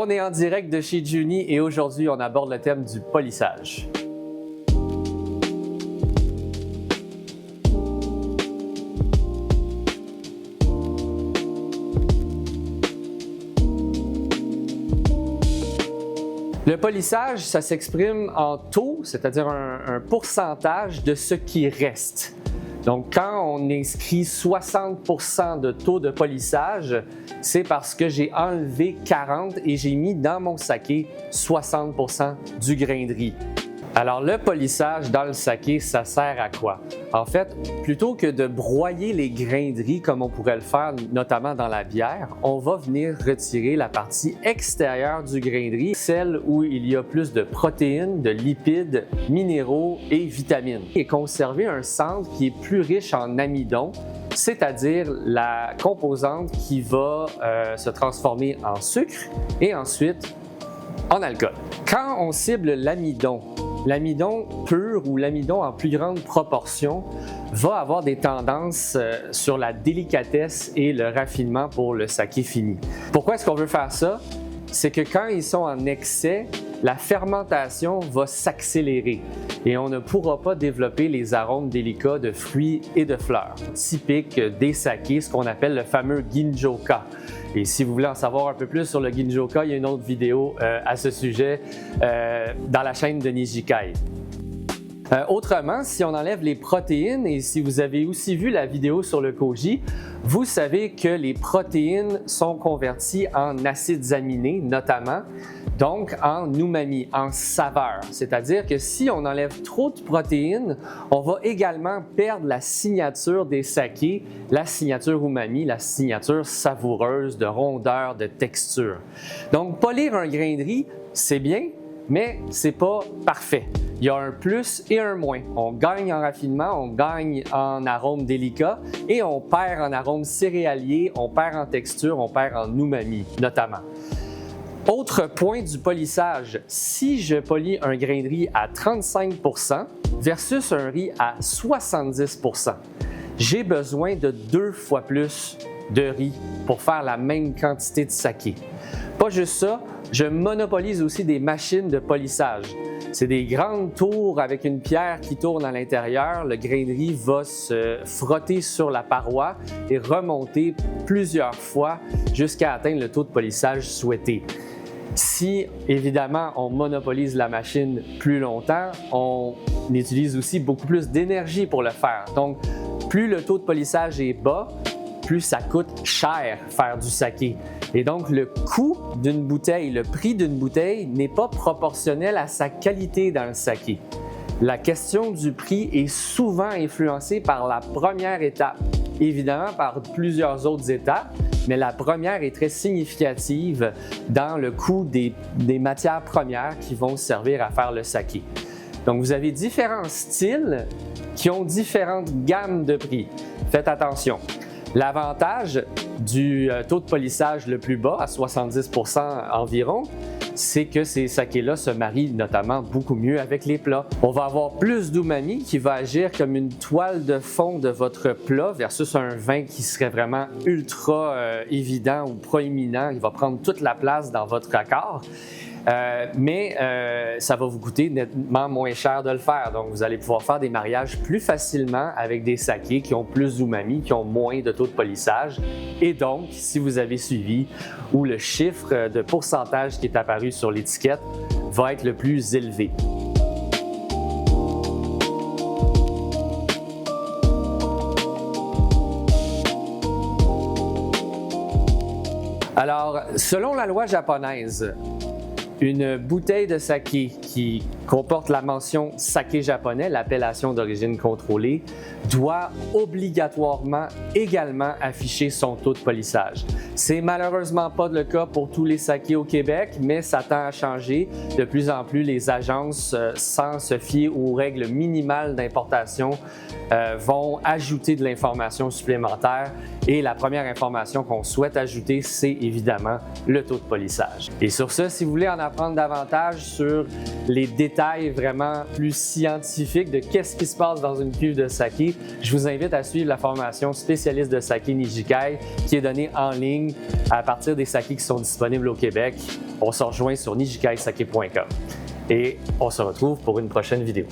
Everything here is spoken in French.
On est en direct de chez Juni et aujourd'hui, on aborde le thème du polissage. Le polissage, ça s'exprime en taux, c'est-à-dire un pourcentage de ce qui reste. Donc, quand on inscrit 60% de taux de polissage, c'est parce que j'ai enlevé 40 et j'ai mis dans mon saké 60% du grain de riz. Alors, le polissage dans le saké, ça sert à quoi? En fait, plutôt que de broyer les grains de riz comme on pourrait le faire notamment dans la bière, on va venir retirer la partie extérieure du grain de riz, celle où il y a plus de protéines, de lipides, minéraux et vitamines, et conserver un centre qui est plus riche en amidon, c'est-à-dire la composante qui va se transformer en sucre et ensuite en alcool. Quand on cible l'amidon pur ou l'amidon en plus grande proportion va avoir des tendances sur la délicatesse et le raffinement pour le saké fini. Pourquoi est-ce qu'on veut faire ça? C'est que quand ils sont en excès, la fermentation va s'accélérer et on ne pourra pas développer les arômes délicats de fruits et de fleurs, typiques des sakés, ce qu'on appelle le fameux ginjoka. Et si vous voulez en savoir un peu plus sur le ginjoka, il y a une autre vidéo à ce sujet dans la chaîne de Nijikai. Autrement, si on enlève les protéines, et si vous avez aussi vu la vidéo sur le koji, vous savez que les protéines sont converties en acides aminés, notamment, donc en umami, en saveur. C'est-à-dire que si on enlève trop de protéines, on va également perdre la signature des sakés, la signature umami, la signature savoureuse de rondeur, de texture. Donc, polir un grain de riz, c'est bien, mais c'est pas parfait. Il y a un plus et un moins. On gagne en raffinement, on gagne en arômes délicats et on perd en arômes céréaliers, on perd en texture, on perd en umami notamment. Autre point du polissage, si je polis un grain de riz à 35% versus un riz à 70%, j'ai besoin de 2 fois plus de riz pour faire la même quantité de saké. Pas juste ça, je monopolise aussi des machines de polissage. C'est des grandes tours avec une pierre qui tourne à l'intérieur. Le grain de riz va se frotter sur la paroi et remonter plusieurs fois jusqu'à atteindre le taux de polissage souhaité. Si, évidemment, on monopolise la machine plus longtemps, on utilise aussi beaucoup plus d'énergie pour le faire. Donc, plus le taux de polissage est bas, plus ça coûte cher faire du saké. Et donc, le coût d'une bouteille, le prix d'une bouteille n'est pas proportionnel à sa qualité dans le saké. La question du prix est souvent influencée par la première étape, évidemment par plusieurs autres étapes, mais la première est très significative dans le coût des matières premières qui vont servir à faire le saké. Donc, vous avez différents styles qui ont différentes gammes de prix. Faites attention. L'avantage du taux de polissage le plus bas, à 70% environ, c'est que ces sakés-là se marient notamment beaucoup mieux avec les plats. On va avoir plus d'umami qui va agir comme une toile de fond de votre plat versus un vin qui serait vraiment ultra évident ou proéminent. Il va prendre toute la place dans votre accord. Mais ça va vous coûter nettement moins cher de le faire. Donc, vous allez pouvoir faire des mariages plus facilement avec des sakés qui ont plus d'umami, qui ont moins de taux de polissage. Et donc, si vous avez suivi, où le chiffre de pourcentage qui est apparu sur l'étiquette va être le plus élevé. Alors, selon la loi japonaise, une bouteille de saké qui comporte la mention saké japonais, l'appellation d'origine contrôlée, doit obligatoirement également afficher son taux de polissage. C'est malheureusement pas le cas pour tous les sakés au Québec, mais ça tend à changer. De plus en plus, les agences, sans se fier aux règles minimales d'importation, vont ajouter de l'information supplémentaire. Et la première information qu'on souhaite ajouter, c'est évidemment le taux de polissage. Et sur ce, si vous voulez en apprendre davantage sur les détails vraiment plus scientifiques de qu'est-ce qui se passe dans une cuve de saké, je vous invite à suivre la formation spécialiste de saké Nijikai qui est donnée en ligne ligne à partir des sakés qui sont disponibles au Québec. On se rejoint sur nijikaisake.com et on se retrouve pour une prochaine vidéo.